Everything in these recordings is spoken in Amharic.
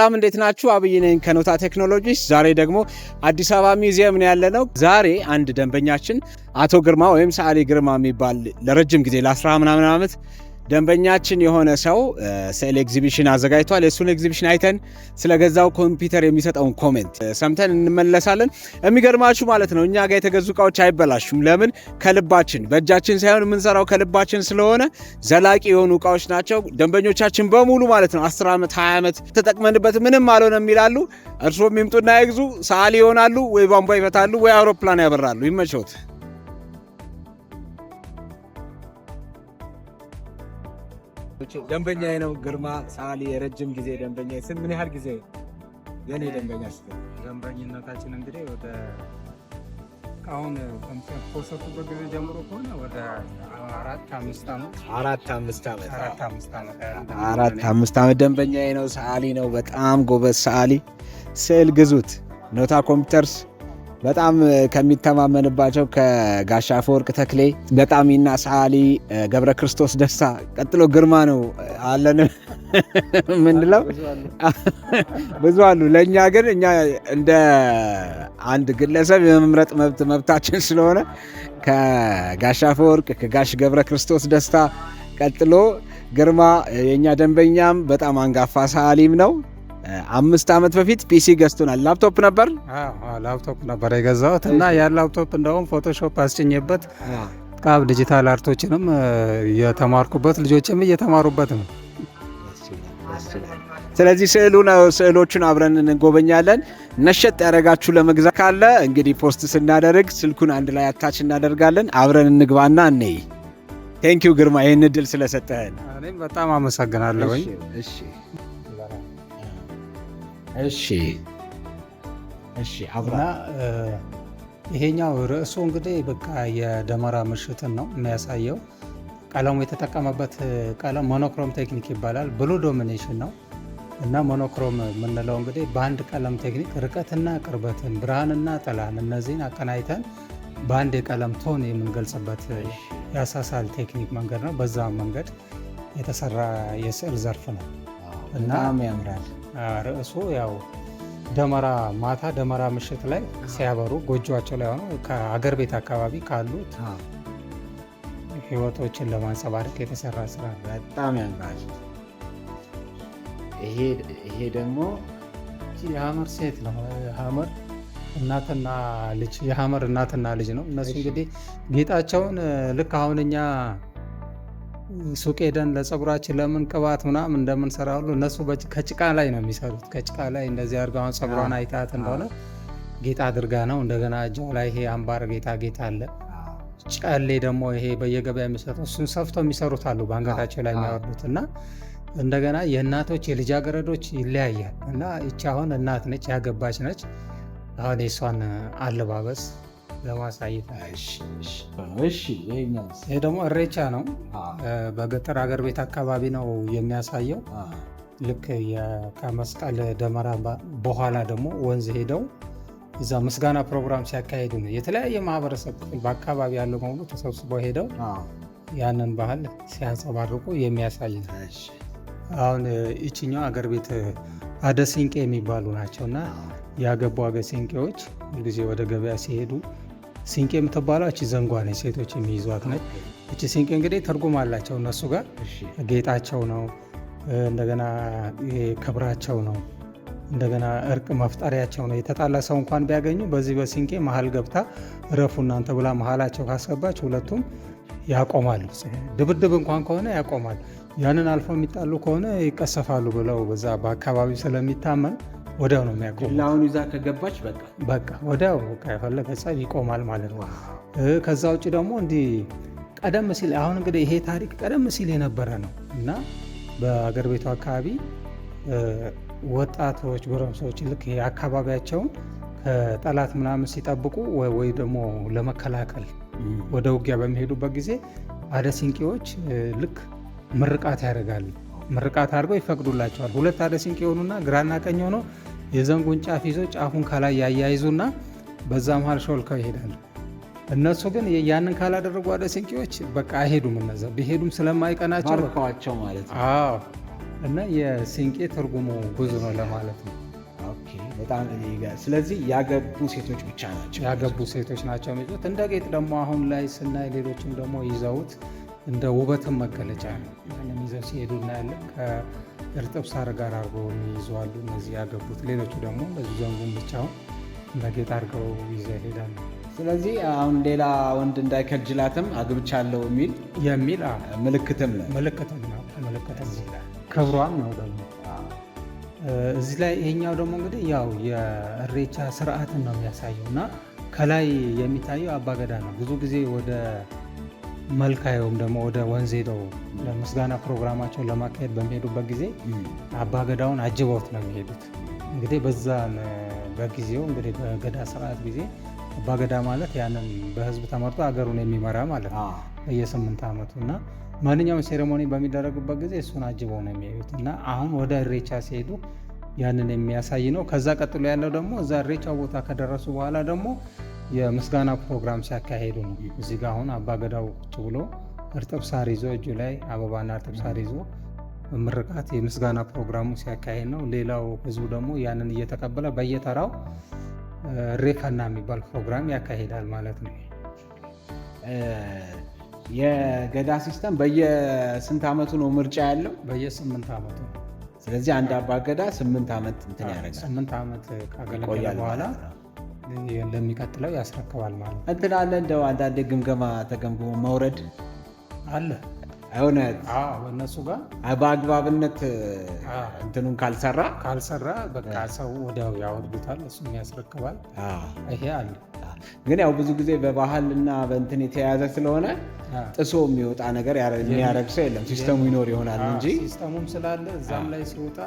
ሰላም እንዴት ናችሁ? አብይ ነኝ ከኖታ ቴክኖሎጂስ። ዛሬ ደግሞ አዲስ አበባ ሚውዚየም ነው ያለነው። ዛሬ አንድ ደንበኛችን አቶ ግርማ ወይም ሰዓሊ ግርማ የሚባል ለረጅም ጊዜ ለ10 ምናምን ዓመት ደንበኛችን የሆነ ሰው ስዕል ኤግዚቢሽን አዘጋጅቷል። የእሱን ኤግዚቢሽን አይተን ስለገዛው ኮምፒውተር የሚሰጠውን ኮሜንት ሰምተን እንመለሳለን። የሚገርማችሁ ማለት ነው እኛ ጋር የተገዙ እቃዎች አይበላሹም። ለምን? ከልባችን በእጃችን ሳይሆን የምንሰራው ከልባችን ስለሆነ ዘላቂ የሆኑ እቃዎች ናቸው። ደንበኞቻችን በሙሉ ማለት ነው 10 ዓመት 20 ዓመት ተጠቅመንበት ምንም አልሆነም ይላሉ። እርስዎም ይምጡና ይግዙ። ሰዓሊ ይሆናሉ፣ ወይ ቧንቧ ይፈታሉ፣ ወይ አውሮፕላን ያበራሉ። ይመቾት። ደንበኛ ነው ግርማ ሰዓሊ፣ የረጅም ጊዜ ደንበኛ። ስንት ምን ያህል ጊዜ የኔ ደንበኛ? ደንበኝነታችን እንግዲህ ወደ አሁን ከፖሰቱበት ጊዜ ጀምሮ ከሆነ ወደ 4-5 ዓመት ደንበኛ ነው። ሰዓሊ ነው፣ በጣም ጎበዝ ሰዓሊ። ስዕል ግዙት። ኖታ ኮምፒውተርስ በጣም ከሚተማመንባቸው ከጋሽ አፈወርቅ ተክሌ ገጣሚና ሰዓሊ ገብረ ክርስቶስ ደስታ ቀጥሎ ግርማ ነው አለን ምንለው። ብዙ አሉ። ለእኛ ግን እኛ እንደ አንድ ግለሰብ የመምረጥ መብታችን ስለሆነ ከጋሽ አፈወርቅ ከጋሽ ገብረ ክርስቶስ ደስታ ቀጥሎ ግርማ የእኛ ደንበኛም በጣም አንጋፋ ሰዓሊም ነው። 5 ዓመት በፊት ፒሲ ገዝቶናል። ላፕቶፕ ነበር የገዛሁት እና ያን ላፕቶፕ እንደውም ፎቶሾፕ አስጭኜበት ቃብ ዲጂታል አርቶችንም የተማርኩበት ልጆችም እየተማሩበት ነው። ስለዚህ ስዕሎቹን አብረን እንጎበኛለን። ነሸጥ ያደረጋችሁ ለመግዛት ካለ እንግዲህ ፖስት ስናደርግ ስልኩን አንድ ላይ አታች እናደርጋለን። አብረን እንግባና እንይ። ቴንኪው ግርማ ይህን እድል ስለሰጠህን። እኔም በጣም አመሰግናለሁ። እሺ አብራ ይሄኛው ርዕሱ እንግዲህ በቃ የደመራ ምሽትን ነው የሚያሳየው። ቀለሙ የተጠቀመበት ቀለም ሞኖክሮም ቴክኒክ ይባላል። ብሉ ዶሚኔሽን ነው እና ሞኖክሮም የምንለው እንግዲህ በአንድ ቀለም ቴክኒክ ርቀትና ቅርበትን፣ ብርሃንና ጥላን እነዚህን አቀናይተን በአንድ የቀለም ቶን የምንገልጽበት የአሳሳል ቴክኒክ መንገድ ነው። በዛ መንገድ የተሰራ የስዕል ዘርፍ ነው እና ያምራል። ርዕሱ ያው ደመራ ማታ ደመራ ምሽት ላይ ሲያበሩ ጎጆቸው ላይ ሆነው ከአገር ቤት አካባቢ ካሉት ህይወቶችን ለማንጸባረቅ የተሰራ ስራ በጣም ያምራል። ይሄ ደግሞ የሀመር ሴት ነው። ሀመር እናትና ልጅ፣ የሀመር እናትና ልጅ ነው። እነሱ እንግዲህ ጌጣቸውን ልክ አሁን እኛ ሱቅ ሄደን ለፀጉራችን ለምን ቅባት ምናምን እንደምንሰራ ሁሉ እነሱ ከጭቃ ላይ ነው የሚሰሩት። ከጭቃ ላይ እንደዚህ አድርገው አሁን ፀጉሯን አይታት እንደሆነ ጌጥ አድርጋ ነው። እንደገና እጇ ላይ ይሄ አምባር ጌጣ አለ። ጨሌ ደግሞ ይሄ በየገበያ የሚሰጡት እሱን ሰፍተው የሚሰሩት አሉ በአንገታቸው ላይ የሚያወርዱት እና እንደገና የእናቶች የልጃገረዶች ይለያያል እና ይቺ አሁን እናት ነች፣ ያገባች ነች። አሁን የሷን አለባበስ ለማሳየት ይሄ ደግሞ እሬቻ ነው። በገጠር አገር ቤት አካባቢ ነው የሚያሳየው። ልክ ከመስቀል ደመራ በኋላ ደግሞ ወንዝ ሄደው እዛ ምስጋና ፕሮግራም ሲያካሄዱ ነው። የተለያየ ማህበረሰብ ክፍል በአካባቢ ያለው በሙሉ ተሰብስበው ሄደው ያንን ባህል ሲያንጸባርቁ የሚያሳይ ነው። አሁን ይችኛው አገር ቤት አደሲንቄ የሚባሉ ናቸው እና ያገቡ አገሲንቄዎች ሁልጊዜ ወደ ገበያ ሲሄዱ ሲንቄ የምትባለው እቺ ዘንጓ ነች፣ ሴቶች የሚይዟት ነች። እቺ ሲንቄ እንግዲህ ትርጉም አላቸው እነሱ ጋር። ጌጣቸው ነው፣ እንደገና ክብራቸው ነው፣ እንደገና እርቅ መፍጠሪያቸው ነው። የተጣላ ሰው እንኳን ቢያገኙ በዚህ በሲንቄ መሀል ገብታ እረፉ እናንተ ብላ መሀላቸው ካስገባች ሁለቱም ያቆማሉ። ድብድብ እንኳን ከሆነ ያቆማል። ያንን አልፎ የሚጣሉ ከሆነ ይቀሰፋሉ ብለው በዛ በአካባቢው ስለሚታመን ወዲያው ነው የሚያቆሙ። ላሁን ይዛ ከገባች በቃ ወዲያው የፈለገ ጸብ ይቆማል ማለት ነው። ከዛ ውጭ ደግሞ እንዲህ ቀደም ሲል አሁን እንግዲህ ይሄ ታሪክ ቀደም ሲል የነበረ ነው እና በአገር ቤቱ አካባቢ ወጣቶች ጎረምሶች ልክ አካባቢያቸውን ከጠላት ምናምን ሲጠብቁ ወይ ደግሞ ለመከላከል ወደ ውጊያ በሚሄዱበት ጊዜ አደሲንቄዎች ልክ ምርቃት ያደርጋሉ። ምርቃት አድርገው ይፈቅዱላቸዋል። 2 አደሲንቄ የሆኑና ግራና ቀኝ ሆነው የዘንጉን ጫፍ ይዞ ጫፉን ከላይ ያያይዙና በዛ መሃል ሾልከው ይሄዳሉ። እነሱ ግን ያንን ካላደረጉ አደሲንቄዎች በቃ አይሄዱም። እነዛ ቢሄዱም ስለማይቀናቸው ማርከዋቸው ማለት ነው። እና የሲንቄ ትርጉሙ ብዙ ነው ለማለት ነው። ኦኬ በጣም ስለዚህ ያገቡ ሴቶች ብቻ ናቸው ያገቡ ሴቶች ናቸው የሚይዙት። እንደ ጌጥ ደግሞ አሁን ላይ ስናይ ሌሎችም ደግሞ ይዘውት እንደ ውበትም መገለጫ ነው ይዘው ሲሄዱ እናያለን። ከእርጥብ ሳር ጋር አድርገው ይዘዋሉ እነዚህ ያገቡት። ሌሎቹ ደግሞ በዚህ ዘንጉን ብቻውን እንደ ጌጥ አድርገው ይዘው ይሄዳሉ። ስለዚህ አሁን ሌላ ወንድ እንዳይከጅላትም አግብቻለሁ የሚል ምልክትም ነው። ክብሯም ነው ደግሞ እዚህ ላይ። ይሄኛው ደግሞ እንግዲህ ያው የእሬቻ ስርዓትን ነው የሚያሳየው እና ከላይ የሚታየው አባገዳ ነው። ብዙ ጊዜ ወደ መልካዩም ደግሞ ወደ ወንዝ ሄደው ለምስጋና ፕሮግራማቸውን ለማካሄድ በሚሄዱበት ጊዜ አባገዳውን አጅበውት ነው የሚሄዱት። እንግዲህ በዛም በጊዜው እንግዲህ በገዳ ስርዓት ጊዜ አባገዳ ማለት ያንን በህዝብ ተመርጦ አገሩን የሚመራ ማለት ነው በየ8 ዓመቱ እና ማንኛውም ሴሬሞኒ በሚደረግበት ጊዜ እሱን አጅበው ነው የሚሄዱት እና አሁን ወደ እሬቻ ሲሄዱ ያንን የሚያሳይ ነው። ከዛ ቀጥሎ ያለው ደግሞ እዛ እሬቻ ቦታ ከደረሱ በኋላ ደግሞ የምስጋና ፕሮግራም ሲያካሄዱ ነው። እዚህ ጋር አሁን አባገዳው ቁጭ ብሎ እርጥብ ሳር ይዞ እጁ ላይ አበባና እርጥብ ሳር ይዞ ምርቃት የምስጋና ፕሮግራሙ ሲያካሄድ ነው። ሌላው ህዝቡ ደግሞ ያንን እየተቀበለ በየተራው ሬፈና የሚባል ፕሮግራም ያካሂዳል ማለት ነው። የገዳ ሲስተም በየ8 ዓመቱ ነው ምርጫ ያለው? በየ8 ዓመቱ። ስለዚህ አንድ አባገዳ 8 ዓመት እንትን ያደርጋል። 8 ዓመት ካገለገለ በኋላ ለሚቀጥለው ያስረክባል ማለት ነው። እንትን አለ እንደው አንዳንዴ ግምገማ ተገምግሞ መውረድ አለ እውነት እነሱ ጋር በአግባብነት እንትኑን ካልሰራ በቃ ሰው ወዲያው ያወርዱታል፣ እሱም ያስረክባል። ይሄ አለ። ግን ያው ብዙ ጊዜ በባህልና በእንትን የተያያዘ ስለሆነ ጥሶ የሚወጣ ነገር የሚያደርግ ሰው የለም። ሲስተሙ ይኖር ይሆናል እንጂ ሲስተሙም ስላለ እዛም ላይ ሲወጣ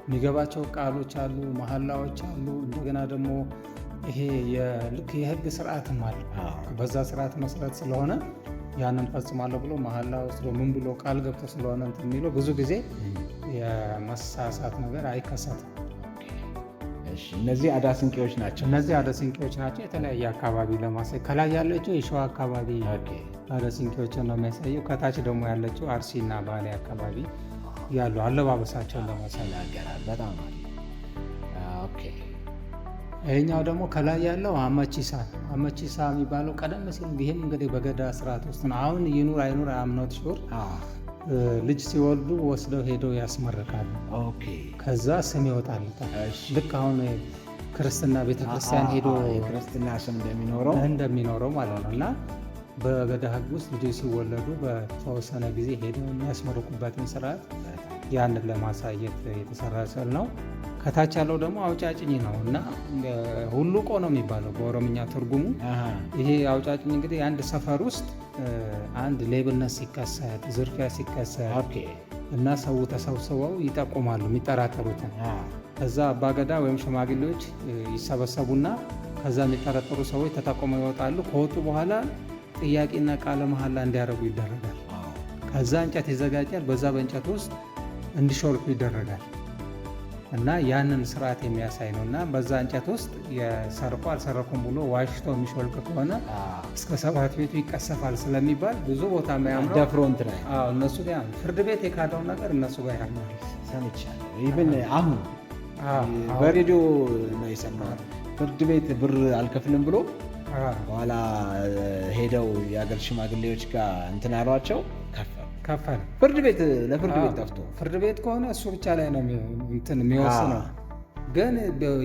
የሚገባቸው ቃሎች አሉ፣ መሐላዎች አሉ። እንደገና ደግሞ ይሄ ልክ የህግ ስርዓትም አለ። በዛ ስርዓት መሰረት ስለሆነ ያንን ፈጽማለሁ ብሎ መሐላ ወስዶ ምን ብሎ ቃል ገብቶ ስለሆነ እንትን የሚለው ብዙ ጊዜ የመሳሳት ነገር አይከሰትም። እነዚህ አዳስንቄዎች ናቸው። የተለያየ አካባቢ ለማሳይ ከላይ ያለችው የሸዋ አካባቢ አዳስንቄዎችን ነው የሚያሳየው። ከታች ደግሞ ያለችው አርሲና ባሌ አካባቢ ያሉ አለባበሳቸውን ለማሳይ ያገራል። በጣም ይሄኛው ደግሞ ከላይ ያለው አመቺሳ የሚባለው ቀደም ሲል ይህም እንግዲህ በገዳ ስርዓት ውስጥ ነው። አሁን ይኑር አይኑር አምኖት ሹር ልጅ ሲወልዱ ወስደው ሄደው ያስመርቃሉ። ከዛ ስም ይወጣለታል። ልክ አሁን ክርስትና ቤተክርስቲያን ሄዶ ክርስትና ስም እንደሚኖረው ማለት ነው። እና በገዳ ሕግ ውስጥ ልጆች ሲወለዱ በተወሰነ ጊዜ ሄደው የሚያስመርቁበትን ስርዓት ያንን ለማሳየት የተሰራ ስዕል ነው። ከታች ያለው ደግሞ አውጫጭኝ ነው እና ሁሉቆ ነው የሚባለው በኦሮምኛ ትርጉሙ። ይሄ አውጫጭኝ እንግዲህ አንድ ሰፈር ውስጥ አንድ ሌብነት ሲከሰት፣ ዝርፊያ ሲከሰት እና ሰው ተሰብስበው ይጠቁማሉ የሚጠራጠሩትን። ከዛ አባገዳ ወይም ሽማግሌዎች ይሰበሰቡና ከዛ የሚጠረጠሩ ሰዎች ተጠቁመው ይወጣሉ። ከወጡ በኋላ ጥያቄና ቃለ መሐላ እንዲያደርጉ ይደረጋል። ከዛ እንጨት ይዘጋጃል። በዛ በእንጨት ውስጥ እንዲሾልኩ ይደረጋል እና ያንን ስርዓት የሚያሳይ ነው። እና በዛ እንጨት ውስጥ የሰርቆ አልሰረኩም ብሎ ዋሽቶ የሚሾልክ ከሆነ እስከ 7 ቤቱ ይቀሰፋል ስለሚባል ብዙ ቦታ የሚያምረው ደፍሮንት ላይ እነሱ ጋር ፍርድ ቤት የካደውን ነገር እነሱ ጋር ያምራል። ሰምቻለሁ። ኢቭን አሁን በሬዲዮ ነው የሰማሁት። ፍርድ ቤት ብር አልከፍልም ብሎ በኋላ ሄደው የአገር ሽማግሌዎች ጋር እንትን አሏቸው፣ ከፈል ፍርድ ቤት ለፍርድ ቤት ጠፍቶ ፍርድ ቤት ከሆነ እሱ ብቻ ላይ ነው እንትን የሚወስነው። ግን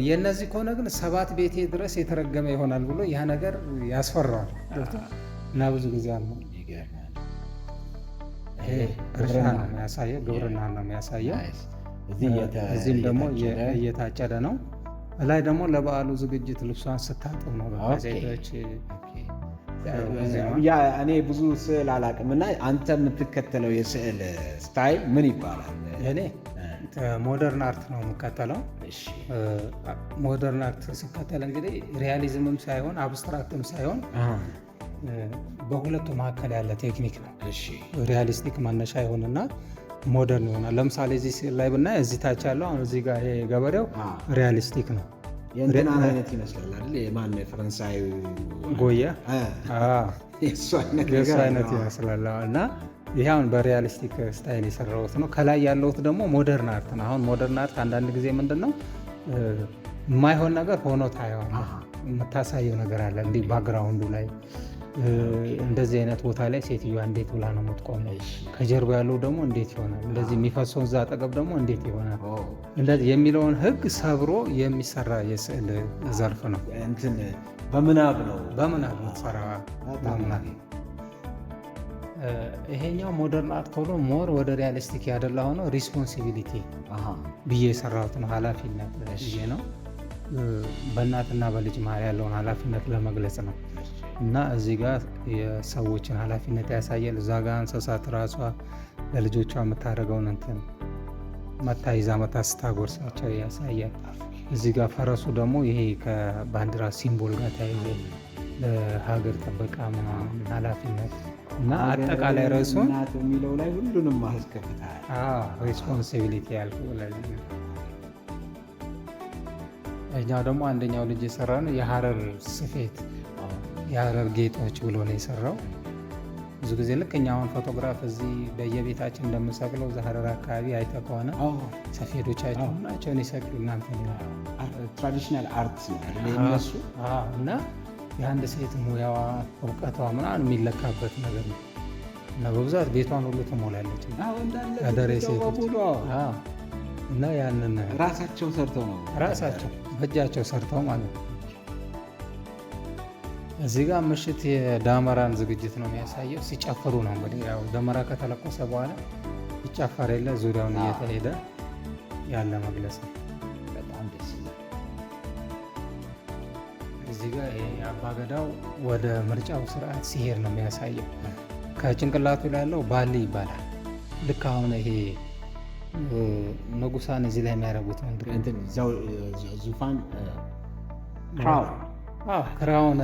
የነዚህ ከሆነ ግን 7 ቤቴ ድረስ የተረገመ ይሆናል ብሎ ያ ነገር ያስፈራዋል እና ብዙ ጊዜ አለ። እርሻ ነው የሚያሳየው፣ ግብርና ነው የሚያሳየው። እዚህም ደግሞ እየታጨደ ነው። ላይ ደግሞ ለበዓሉ ዝግጅት ልብሷን ስታጥብ ነው ጋዜጦች። እኔ ብዙ ስዕል አላውቅም እና አንተ የምትከተለው የስዕል ስታይል ምን ይባላል? እኔ ሞደርን አርት ነው የምከተለው። ሞደርን አርት ሲከተል እንግዲህ ሪያሊዝምም ሳይሆን አብስትራክትም ሳይሆን በሁለቱ መካከል ያለ ቴክኒክ ነው። ሪያሊስቲክ መነሻ ይሆንና ሞደርን ይሆናል። ለምሳሌ እዚህ ስዕል ላይ ብናይ እዚህ ታች ያለው አሁን እዚህ ጋር ይሄ ገበሬው ሪያሊስቲክ ነው። የእንትና አይነት ይመስላል አይደል? የማን ፈረንሳዩ ጎያ የእሱ አይነት ይመስላል። እና ይህ አሁን በሪያሊስቲክ ስታይል የሰራሁት ነው። ከላይ ያለሁት ደግሞ ሞደርን አርት ነው። አሁን ሞደርን አርት አንዳንድ ጊዜ ምንድን ነው የማይሆን ነገር ሆኖ ታየዋለህ። የምታሳየው ነገር አለ እንዲህ ባክግራውንዱ ላይ እንደዚህ አይነት ቦታ ላይ ሴትዮዋ እንዴት ብላ ነው የምትቆመው፣ ከጀርባ ያለው ደግሞ እንዴት ይሆናል፣ እንደዚህ የሚፈሰው እዛ አጠገብ ደግሞ እንዴት ይሆናል፣ እንደዚህ የሚለውን ህግ ሰብሮ የሚሰራ የስዕል ዘርፍ ነው። እንትን በምናብ ነው ሰራ። ይሄኛው ሞደርን አርት ሆኖ ሞር ወደ ሪያሊስቲክ ያደላ ሆኖ ሪስፖንሲቢሊቲ ብዬ የሰራሁት ነው። ኃላፊነት ብዬ ነው። በእናትና በልጅ መሀል ያለውን ኃላፊነት ለመግለጽ ነው። እና እዚህ ጋር የሰዎችን ኃላፊነት ያሳያል። እዛ ጋር እንስሳት ራሷ ለልጆቿ የምታደርገውን እንትን መታ ይዛ መታ ስታጎርሳቸው ያሳያል። እዚህ ጋር ፈረሱ ደግሞ ይሄ ከባንዲራ ሲምቦል ጋር ተያይዞ ለሀገር ጥበቃ ምናምን ኃላፊነት እና አጠቃላይ ርዕሱን የሚለው ላይ ሁሉንም ማስከፍታል። ሬስፖንሲቢሊቲ ያልኩ ለዚህ ነው። እኛው ደግሞ አንደኛው ልጅ የሰራ ነው የሀረር ስፌት የሀረር ጌጦች ብሎ ነው የሰራው። ብዙ ጊዜ ልክ እኛ አሁን ፎቶግራፍ እዚህ በየቤታችን እንደምንሰቅለው እዛ ሀረር አካባቢ አይተህ ከሆነ ሰፌዶቻቸው ናቸውን ይሰቅሉ እናንተ ትራዲሽናል አርት እነሱ እና የአንድ ሴት ሙያዋ እውቀቷ ምናምን የሚለካበት ነገር ነው እና በብዛት ቤቷን ሁሉ ትሞላለች ያደሬ ሴቶች እና ያንን ራሳቸው ሰርተው ነው ራሳቸው በእጃቸው ሰርተው ማለት ነው። እዚህ ጋር ምሽት የዳመራን ዝግጅት ነው የሚያሳየው። ሲጨፍሩ ነው እንግዲህ ያው ደመራ ከተለኮሰ በኋላ ይጨፈር የለ ዙሪያውን እየተሄደ ያለ መግለጽ ነው። በጣም ደስ ይላል። እዚህ ጋር አባገዳው ወደ ምርጫው ስርዓት ሲሄድ ነው የሚያሳየው። ከጭንቅላቱ ላይ ያለው ባሊ ይባላል። ልክ አሁን ይሄ ንጉሳን እዚህ ላይ የሚያደርጉት ዙፋን ክራውን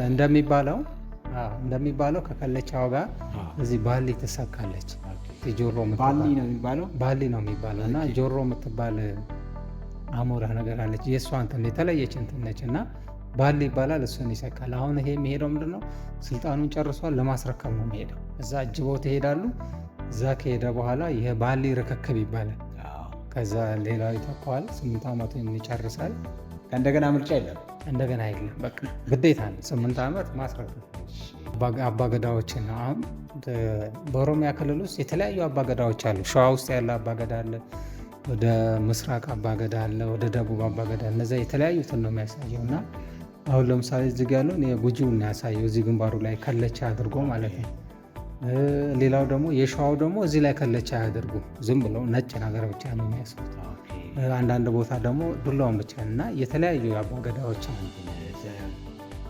እንደሚባለው ከከለቻው ጋር እዚህ ባሊ ትሰካለች። ጆሮ ባሊ ነው የሚባለው እና ጆሮ የምትባል አሞራ ነገር አለች። የእሷ እንትን የተለየች እንትን ነች እና ባሊ ይባላል። እሱን ይሰካል። አሁን ይሄ የሚሄደው ምንድነው ስልጣኑን ጨርሷል፣ ለማስረከብ ነው የሚሄደው። እዛ አጅበው ትሄዳሉ። እዛ ከሄደ በኋላ ይሄ ባሊ ርክክብ ይባላል። ከዛ ሌላው ይተካዋል። 8 ዓመቱ ይጨርሳል። እንደገና ምርጫ የለም። እንደገና የለም። በቃ ግዴታ ነው 8 ዓመት ማስረከብ። አባገዳዎችን አሁን በኦሮሚያ ክልል ውስጥ የተለያዩ አባገዳዎች አሉ። ሸዋ ውስጥ ያለ አባገዳ አለ፣ ወደ ምስራቅ አባገዳ አለ፣ ወደ ደቡብ አባገዳ። እነዚያ የተለያዩትን ነው የሚያሳየው እና አሁን ለምሳሌ እዚህ ጋ ያለውን የጉጂውን ያሳየው እዚህ ግንባሩ ላይ ከለቻ አድርጎ ማለት ነው። ሌላው ደግሞ የሸዋው ደግሞ እዚህ ላይ ከለቻ አያደርጉ፣ ዝም ብለው ነጭ ነገር ብቻ ነው የሚያስቡት። አንዳንድ ቦታ ደግሞ ዱላውን ብቻ እና የተለያዩ አባገዳዎች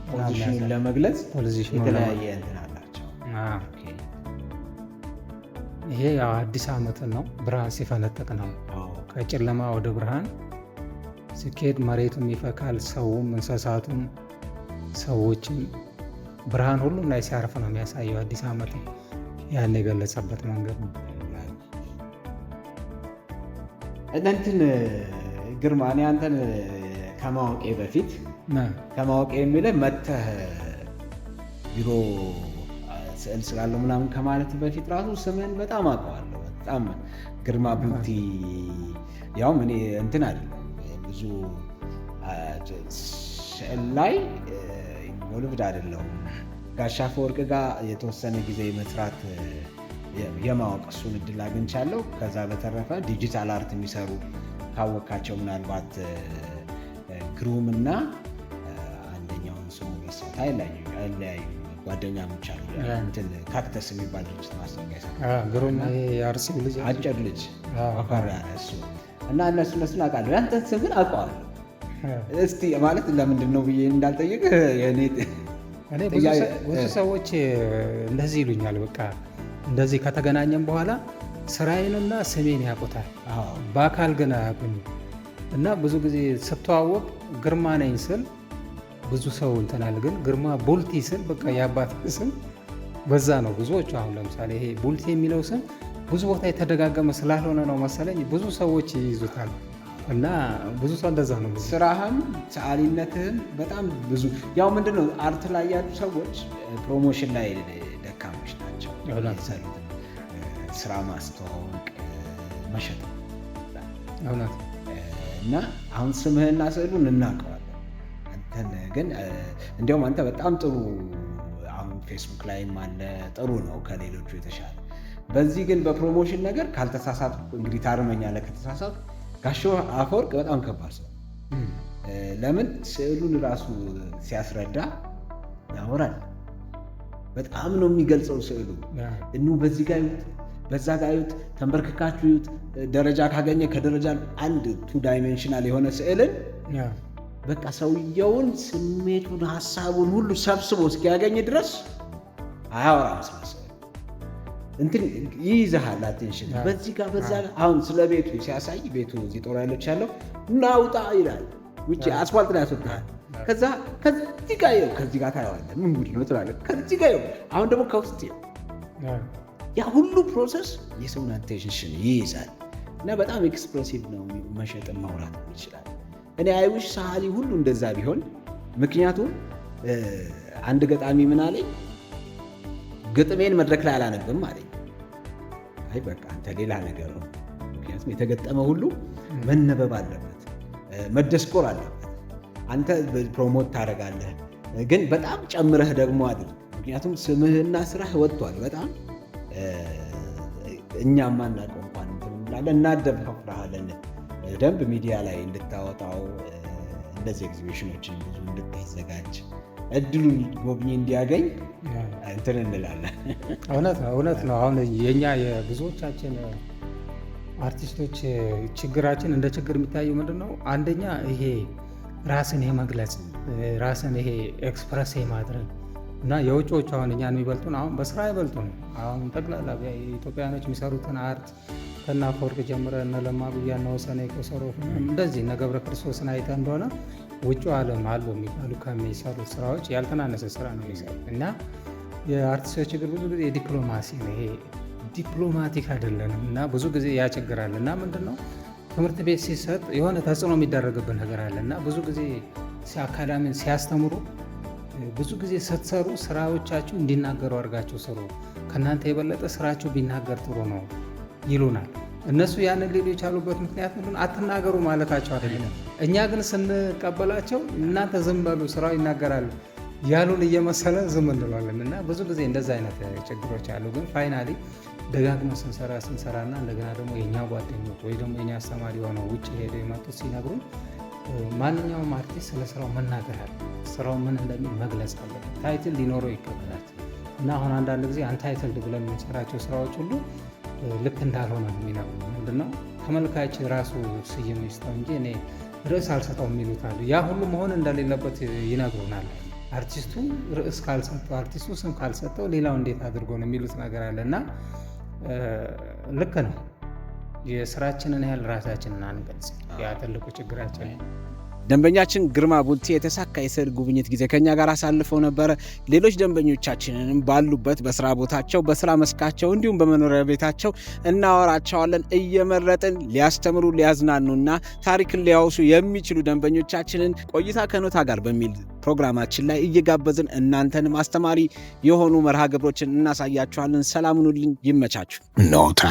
ፖዚሽኑን ለመግለጽ የተለያየ እንትን አላቸው። ይሄ ያው አዲስ ዓመትን ነው ብርሃን ሲፈነጥቅ ነው። ከጨለማ ወደ ብርሃን ሲኬድ መሬቱም ይፈካል፣ ሰውም እንስሳቱም ሰዎችም ብርሃን ሁሉም ላይ ሲያርፍ ነው የሚያሳየው። አዲስ ዓመት ያን የገለጸበት መንገድ ነው። እንትን ግርማ፣ እኔ አንተን ከማወቄ በፊት ከማወቄ የሚለው መተህ ቢሮ ስዕል ስላለው ምናምን ከማለት በፊት ራሱ ስምህን በጣም አውቀዋለሁ። በጣም ግርማ ቡልቲ። ያውም እኔ እንትን አይደለም ብዙ ስዕል ላይ ኢንቮልቭድ አይደለሁም። ጋሻ አፈወርቅ ጋር የተወሰነ ጊዜ መስራት የማወቅ እሱን እድል አግኝቻለሁ። ከዛ በተረፈ ዲጂታል አርት የሚሰሩ ካወቃቸው ምናልባት ግሩም እና አንደኛውን ስሙ ቤሳት አይለያዩ ጓደኛሞች አሉ። እንትን ካክተስ የሚባል ድርጅት ማስታወቂያ ግሩም የአርሲ ልጅ አጭር ልጅ አፈራ እሱ እና እነሱን አውቃለሁ። ያንተን ስም ግን አውቀዋለሁ። እስቲ ማለት ለምንድን ነው ብዬ እንዳልጠይቅ ብዙ ሰዎች እንደዚህ ይሉኛል። በቃ እንደዚህ ከተገናኘን በኋላ ስራዬንና ስሜን ያውቁታል፣ በአካል ግን አያውቁኝ እና ብዙ ጊዜ ስተዋወቅ ግርማ ነኝ ስል ብዙ ሰው እንትናል፣ ግን ግርማ ቡልቲ ስል በቃ የአባት ስም በዛ ነው ብዙዎቹ። አሁን ለምሳሌ ይሄ ቡልቲ የሚለው ስም ብዙ ቦታ የተደጋገመ ስላልሆነ ነው መሰለኝ ብዙ ሰዎች ይይዙታል እና ብዙ ሰው እንደዛ ነው። ስራህም ሰዓሊነትህም በጣም ብዙ ያው ምንድነው አርት ላይ ያሉ ሰዎች ፕሮሞሽን ላይ ደካሞች ናቸው። ስራ ማስተዋወቅ መሸጥ እውነት እና አሁን ስምህና ስዕሉን እናውቀዋለን። አንተን ግን እንዲያውም አንተ በጣም ጥሩ አሁን ፌስቡክ ላይም አለ ጥሩ ነው ከሌሎቹ የተሻለ። በዚህ ግን በፕሮሞሽን ነገር ካልተሳሳትኩ እንግዲህ ታርመኛለህ ከተሳሳትኩ ጋሻው አፈወርቅ በጣም ከባድ ሰው። ለምን ስዕሉን ራሱ ሲያስረዳ ያወራል። በጣም ነው የሚገልጸው ስዕሉ። በዚህ ጋር ይሁት በዛ ጋር ይሁት ተንበርክካችሁ ይሁት ደረጃ ካገኘ ከደረጃ አንድ 2 ዳይሜንሽናል የሆነ ስዕልን በቃ ሰውየውን ስሜቱን ሀሳቡን ሁሉ ሰብስቦ እስኪያገኝ ድረስ አያወራም። እንትን ይይዛል አቴንሽን በዚህ ጋር በዛ ጋር። አሁን ስለ ቤቱ ሲያሳይ ቤቱ እዚህ ጦር ያለች ያለው እናውጣ ይላል። ውጪ አስፋልት ላይ ያስወጣል። ከዛ ከዚህ ጋር ይኸው ከዚህ ጋር ታየዋለህ። ምን ጉድ ነው ትላለህ። ከዚህ ጋር ይኸው አሁን ደግሞ ከውስጥ ይኸው ያ ሁሉ ፕሮሰስ የሰውን አቴንሽን ይይዛል እና በጣም ኤክስፕሬሲቭ ነው። መሸጥን ማውራት ይችላል። እኔ አይውሽ ሰዓሊ ሁሉ እንደዛ ቢሆን። ምክንያቱም አንድ ገጣሚ ምን አለኝ፣ ግጥሜን መድረክ ላይ አላነብም አለኝ። አይ በቃ አንተ ሌላ ነገር ነው። ምክንያቱም የተገጠመ ሁሉ መነበብ አለበት፣ መደስቆር አለበት። አንተ ፕሮሞት ታደርጋለህ፣ ግን በጣም ጨምረህ ደግሞ አድርግ። ምክንያቱም ስምህና ስራህ ወጥቷል። በጣም እኛም ማናውቀው እንኳን እንላለን እናደፋፍርሃለን። ደንብ ሚዲያ ላይ እንድታወጣው እንደዚህ ኤግዚቢሽኖችን ብዙ እንድታዘጋጅ እድሉን ጎብኚ እንዲያገኝ እንትን እንላለን። እውነት ነው። አሁን የኛ የብዙዎቻችን አርቲስቶች ችግራችን እንደ ችግር የሚታየው ምንድን ነው? አንደኛ ይሄ ራስን የመግለጽ ራስን ይሄ ኤክስፕረስ የማድረግ እና የውጭዎቹ አሁን እኛን የሚበልጡን አሁን በስራ አይበልጡን። አሁን ጠቅላላ ኢትዮጵያኖች የሚሰሩትን አርት ከና አፈወርቅ ጀምረ እነ ለማ ጉያ እነ ወሰነ የቆሰሮ እንደዚህ እነ ገብረ ክርስቶስን አይተ እንደሆነ ውጭ ዓለም አሉ የሚባሉ ከሚሰሩት ስራዎች ያልተናነሰ ስራ ነው የሚሰሩት። እና የአርቲስቶች ችግር ብዙ ጊዜ የዲፕሎማሲ ነው። ይሄ ዲፕሎማቲክ አይደለንም እና ብዙ ጊዜ ያቸግራል። እና ምንድነው ትምህርት ቤት ሲሰጥ የሆነ ተጽዕኖ የሚደረግብን ነገር አለ እና ብዙ ጊዜ አካዳሚን ሲያስተምሩ ብዙ ጊዜ ስትሰሩ ስራዎቻችሁ እንዲናገሩ አድርጋችሁ ስሩ፣ ከእናንተ የበለጠ ስራችሁ ቢናገር ጥሩ ነው ይሉናል። እነሱ ያንን ሊሉ የቻሉበት ምክንያት ምንድን ነው? አትናገሩ ማለታቸው አይደለም። እኛ ግን ስንቀበላቸው እናንተ ዝም በሉ ስራው ይናገራሉ ያሉን እየመሰለ ዝም እንለዋለን። እና ብዙ ጊዜ እንደዛ አይነት ችግሮች አሉ። ግን ፋይናሊ ደጋግመን ስንሰራና እንደገና ደግሞ የእኛ ጓደኞች ወይ ደግሞ የኛ አስተማሪ የሆነው ውጭ ሄደው የመጡት ሲነግሩን ማንኛውም አርቲስት ስለ ስራው መናገር አለ፣ ስራው ምን እንደሚል መግለጽ አለበት። ታይትል ሊኖረው ይገባል። እና አሁን አንዳንድ ጊዜ አንታይትልድ ብለን የምንሰራቸው ስራዎች ሁሉ ልክ እንዳልሆነ ነው የሚነግሩ። ምንድነው ተመልካች ራሱ ስይም ይስጠው እንጂ እኔ ርዕስ አልሰጠው የሚሉት አሉ። ያ ሁሉ መሆን እንደሌለበት ይነግሩናል። አርቲስቱ ርዕስ ካልሰጠው፣ አርቲስቱ ስም ካልሰጠው ሌላው እንዴት አድርጎ ነው የሚሉት ነገር አለ እና ልክ ነው። የስራችንን ያህል ራሳችንን አንገልጽ። ያ ትልቁ ችግራችን። ደንበኛችን ግርማ ቡልቲ የተሳካ የስዕል ጉብኝት ጊዜ ከኛ ጋር አሳልፈው ነበረ። ሌሎች ደንበኞቻችንንም ባሉበት በስራ ቦታቸው፣ በስራ መስካቸው እንዲሁም በመኖሪያ ቤታቸው እናወራቸዋለን። እየመረጥን ሊያስተምሩ ሊያዝናኑና ታሪክን ሊያወሱ የሚችሉ ደንበኞቻችንን ቆይታ ከኖታ ጋር በሚል ፕሮግራማችን ላይ እየጋበዝን እናንተንም አስተማሪ የሆኑ መርሃ ግብሮችን እናሳያችኋለን። ሰላም ሁኑልኝ። ይመቻችሁ። ኖታ